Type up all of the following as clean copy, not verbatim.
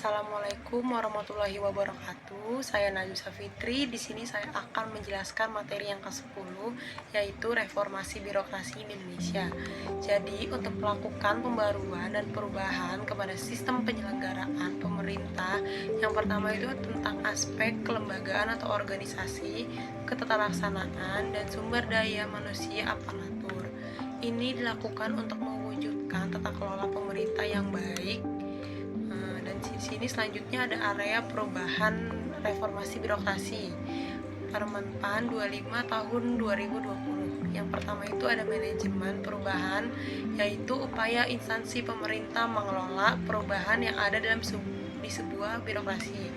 Assalamualaikum warahmatullahi wabarakatuh. Saya Najwa Fitri. Di sini saya akan menjelaskan materi yang ke-10, yaitu reformasi birokrasi di Indonesia. Jadi, untuk melakukan pembaruan dan perubahan kepada sistem penyelenggaraan pemerintah, yang pertama itu tentang aspek kelembagaan atau organisasi, ketataraksanaan, dan sumber daya manusia aparatur. Ini dilakukan untuk mewujudkan tata kelola pemerintah yang baik. Dan di sini selanjutnya ada area perubahan reformasi birokrasi Permen PAN 25 tahun 2020. Yang pertama itu ada manajemen perubahan, yaitu upaya instansi pemerintah mengelola perubahan yang ada di sebuah birokrasi.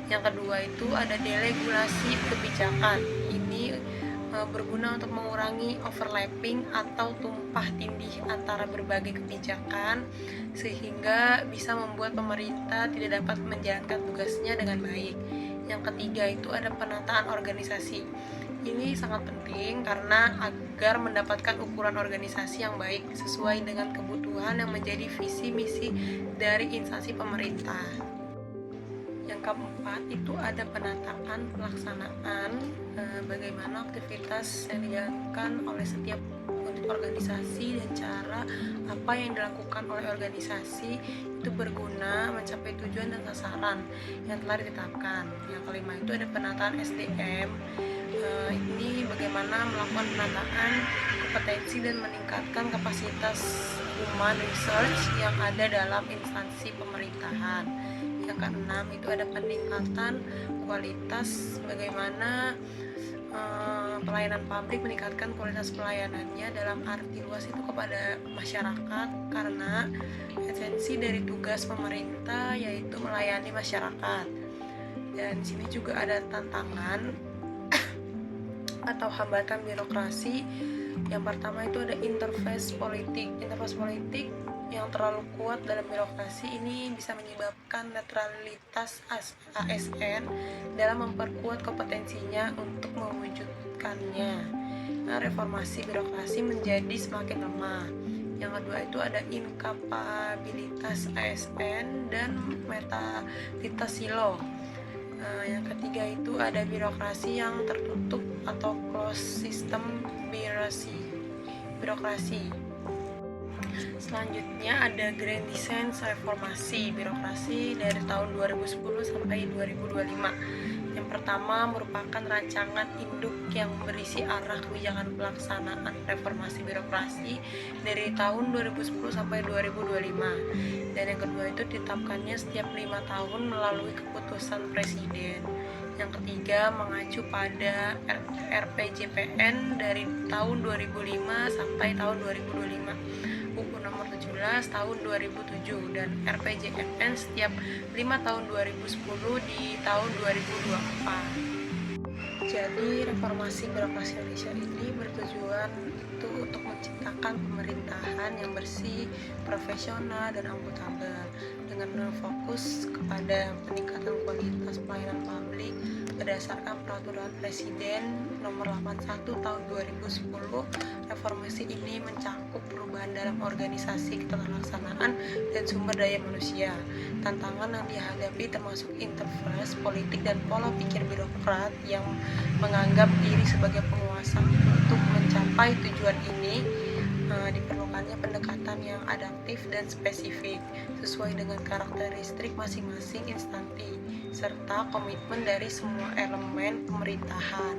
Yang kedua itu ada deregulasi kebijakan. Ini berguna untuk mengurangi overlapping atau tumpah tindih antara berbagai kebijakan sehingga bisa membuat pemerintah tidak dapat menjalankan tugasnya dengan baik. Yang ketiga itu ada penataan organisasi. Ini sangat penting karena agar mendapatkan ukuran organisasi yang baik sesuai dengan kebutuhan yang menjadi visi misi dari instansi pemerintah. Yang keempat itu ada penataan pelaksanaan, bagaimana aktivitas yang dijalankan oleh setiap unit organisasi dan cara apa yang dilakukan oleh organisasi itu berguna mencapai tujuan dan sasaran yang telah ditetapkan. Yang kelima itu ada penataan SDM. Ini bagaimana melakukan penataan kompetensi dan meningkatkan kapasitas human research yang ada dalam instansi pemerintahan. Yang keenam itu ada peningkatan kualitas, bagaimana pelayanan publik meningkatkan kualitas pelayanannya dalam arti luas itu kepada masyarakat, karena esensi dari tugas pemerintah yaitu melayani masyarakat. Dan di sini juga ada tantangan atau hambatan birokrasi. Yang pertama itu ada interface politik yang terlalu kuat dalam birokrasi ini bisa menyebabkan netralitas ASN dalam memperkuat kompetensinya untuk mewujudkannya. Reformasi birokrasi menjadi semakin lemah. Yang kedua itu ada inkapabilitas ASN dan metalitas silo. Yang ketiga itu ada birokrasi yang tertutup atau closed system birokrasi. Selanjutnya ada Grand Design Reformasi Birokrasi dari tahun 2010 sampai 2025. Yang pertama merupakan rancangan induk yang berisi arah kebijakan pelaksanaan reformasi birokrasi dari tahun 2010 sampai 2025. Dan yang kedua itu ditetapkannya setiap 5 tahun melalui keputusan presiden. Yang ketiga mengacu pada RPJPN dari tahun 2005 sampai tahun 2025. UU nomor 17 tahun 2007 dan RPJMN setiap 5 tahun 2010 di tahun 2024. Jadi reformasi birokrasi Indonesia ini bertujuan itu untuk menciptakan pemerintahan yang bersih, profesional dan akuntabel dengan fokus kepada peningkatan kualitas pelayanan publik berdasarkan peraturan Presiden nomor 81 tahun 2010. Reformasi ini mencakup perubahan dalam organisasi keterlaksanaan dan sumber daya manusia. Tantangan yang dihadapi termasuk interface politik dan pola pikir birokrat yang menganggap diri sebagai penguasa. Untuk mencapai tujuan ini diperlukannya pendekatan yang adaptif dan spesifik sesuai dengan karakteristik masing-masing instansi serta komitmen dari semua elemen pemerintahan.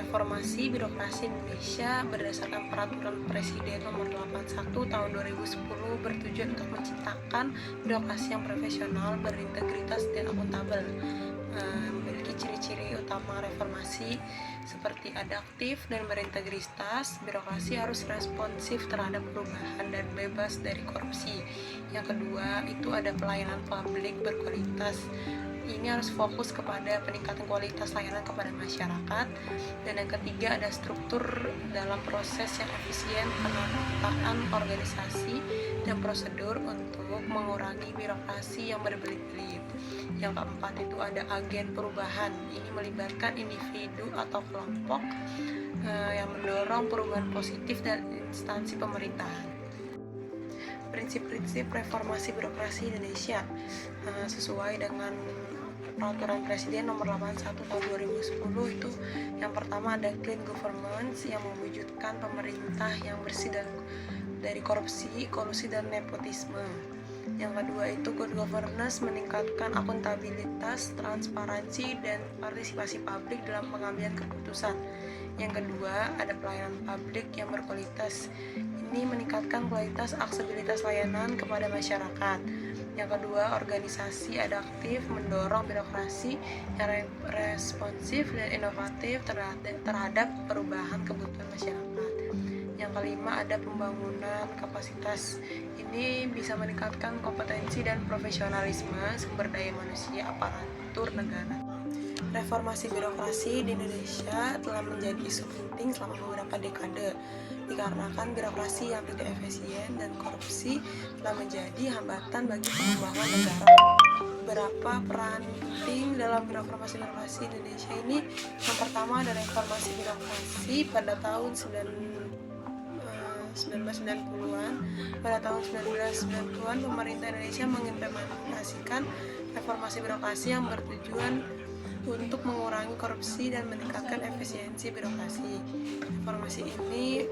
Reformasi birokrasi Indonesia berdasarkan peraturan Presiden nomor 81 tahun 2010 bertujuan untuk menciptakan birokrasi yang profesional, berintegritas dan akuntabel. Memiliki ciri-ciri utama reformasi seperti adaptif dan berintegritas. Birokrasi harus responsif terhadap perubahan dan bebas dari korupsi. Yang kedua itu ada pelayanan publik berkualitas. Ini harus fokus kepada peningkatan kualitas layanan kepada masyarakat. Dan yang ketiga ada struktur dalam proses yang efisien, penataan organisasi dan prosedur untuk mengurangi birokrasi yang berbelit-belit. Yang keempat itu ada agen perubahan. Ini melibatkan individu atau kelompok yang mendorong perubahan positif dan instansi pemerintahan. prinsip-prinsip reformasi birokrasi Indonesia sesuai dengan Peraturan Presiden Nomor 81 Tahun 2010. Itu yang pertama ada clean governance yang mewujudkan pemerintah yang bersih dari korupsi, kolusi, dan nepotisme. Yang kedua itu good governance, meningkatkan akuntabilitas, transparansi, dan partisipasi publik dalam pengambilan keputusan. Yang kedua ada pelayanan publik yang berkualitas. Ini meningkatkan kualitas aksesibilitas layanan kepada masyarakat. Yang kedua, organisasi adaptif, mendorong birokrasi yang responsif dan inovatif terhadap perubahan kebutuhan masyarakat. Yang kelima, ada pembangunan kapasitas. Ini bisa meningkatkan kompetensi dan profesionalisme sumber daya manusia aparatur negara. Reformasi birokrasi di Indonesia telah menjadi isu penting selama beberapa dekade, dikarenakan birokrasi yang tidak efisien dan korupsi telah menjadi hambatan bagi pengembangan negara. Beberapa peran penting dalam reformasi birokrasi Indonesia ini, yang pertama ada reformasi birokrasi pada tahun 1990-an. Pada tahun 1990-an, pemerintah Indonesia mengimplementasikan reformasi birokrasi yang bertujuan untuk mengurangi korupsi dan meningkatkan efisiensi birokrasi. Reformasi ini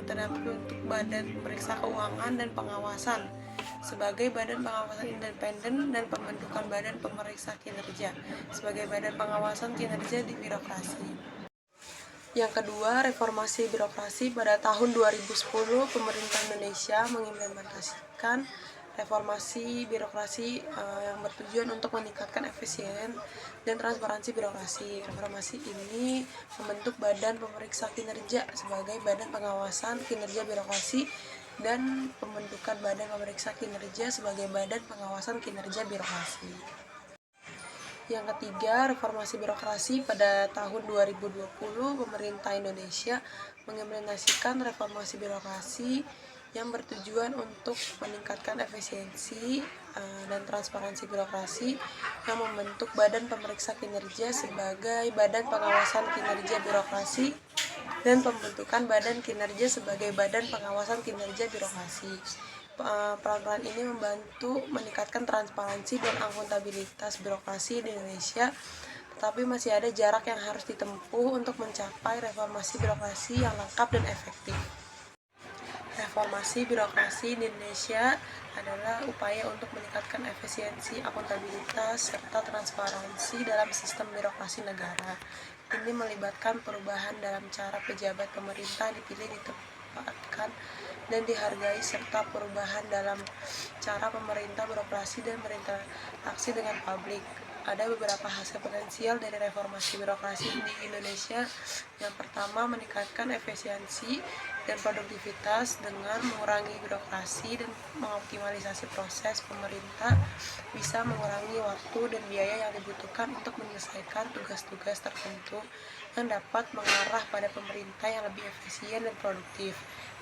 terdapat untuk Badan Pemeriksa Keuangan dan Pengawasan sebagai badan pengawasan independen dan pembentukan Badan Pemeriksa Kinerja sebagai badan pengawasan kinerja di birokrasi. Yang kedua, reformasi birokrasi pada tahun 2010, pemerintah Indonesia mengimplementasikan reformasi birokrasi yang bertujuan untuk meningkatkan efisien dan transparansi birokrasi. Reformasi ini membentuk Badan Pemeriksa Kinerja sebagai badan pengawasan kinerja birokrasi dan pembentukan Badan Pemeriksa Kinerja sebagai badan pengawasan kinerja birokrasi. Yang ketiga, reformasi birokrasi pada tahun 2020, pemerintah Indonesia mengimplementasikan reformasi birokrasi yang bertujuan untuk meningkatkan efisiensi dan transparansi birokrasi yang membentuk Badan Pemeriksa Kinerja sebagai badan pengawasan kinerja birokrasi dan pembentukan Badan Kinerja sebagai badan pengawasan kinerja birokrasi. Peran-peran ini membantu meningkatkan transparansi dan akuntabilitas birokrasi di Indonesia, tetapi masih ada jarak yang harus ditempuh untuk mencapai reformasi birokrasi yang lengkap dan efektif. Reformasi birokrasi di Indonesia adalah upaya untuk meningkatkan efisiensi, akuntabilitas, serta transparansi dalam sistem birokrasi negara. Ini melibatkan perubahan dalam cara pejabat pemerintah dipilih, ditempatkan, dan dihargai, serta perubahan dalam cara pemerintah beroperasi dan berinteraksi dengan publik. Ada beberapa hasil potensial dari reformasi birokrasi di Indonesia. Yang pertama, meningkatkan efisiensi dan produktivitas dengan mengurangi birokrasi dan mengoptimalisasi proses. Pemerintah bisa mengurangi waktu dan biaya yang dibutuhkan untuk menyelesaikan tugas-tugas tertentu yang dapat mengarah pada pemerintah yang lebih efisien dan produktif.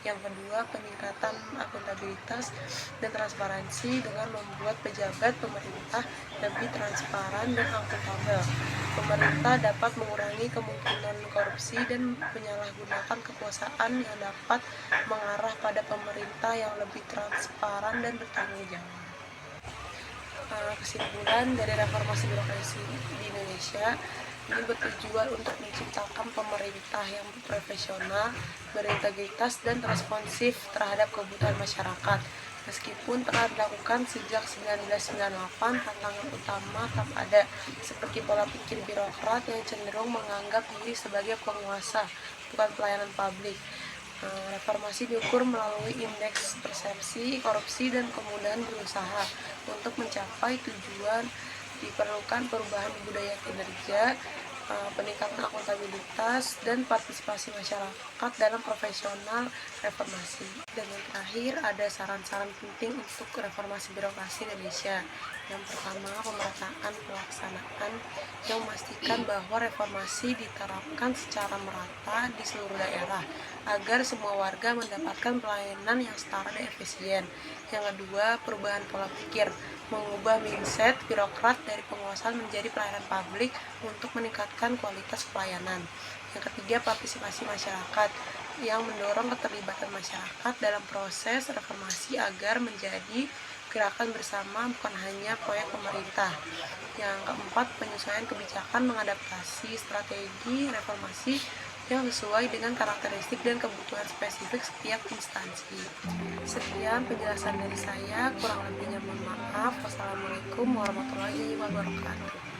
Yang kedua, peningkatan akuntabilitas dan transparansi dengan membuat pejabat pemerintah lebih transparan dan akuntabel. Pemerintah dapat mengurangi kemungkinan korupsi dan menyalahgunakan kekuasaan yang dapat mengarah pada pemerintah yang lebih transparan dan bertanggung jawab. Kesimpulan dari reformasi birokrasi di Indonesia ini bertujuan untuk menciptakan pemerintah yang profesional, berintegritas, dan responsif terhadap kebutuhan masyarakat. Meskipun telah dilakukan sejak 1998, tantangan utama tetap ada, seperti pola pikir birokrat yang cenderung menganggap diri sebagai penguasa, bukan pelayanan publik. Reformasi diukur melalui indeks persepsi korupsi dan kemudahan berusaha. Untuk mencapai tujuan diperlukan perubahan budaya kinerja, peningkatan akuntabilitas, dan partisipasi masyarakat dalam profesional reformasi. Dan yang terakhir, ada saran-saran penting untuk reformasi birokrasi Indonesia. Yang pertama, pemerataan pelaksanaan yang memastikan bahwa reformasi diterapkan secara merata di seluruh daerah agar semua warga mendapatkan pelayanan yang setara dan efisien. Yang kedua, perubahan pola pikir, mengubah mindset birokrat dari penguasaan menjadi pelayanan publik untuk meningkatkan kualitas pelayanan. Yang ketiga, partisipasi masyarakat, yang mendorong keterlibatan masyarakat dalam proses reformasi agar menjadi gerakan bersama, bukan hanya proyek pemerintah. Yang keempat, penyesuaian kebijakan mengadaptasi strategi reformasi yang sesuai dengan karakteristik dan kebutuhan spesifik setiap instansi. Sekian penjelasan dari saya, kurang lebihnya mohon maaf. Wassalamualaikum warahmatullahi wabarakatuh.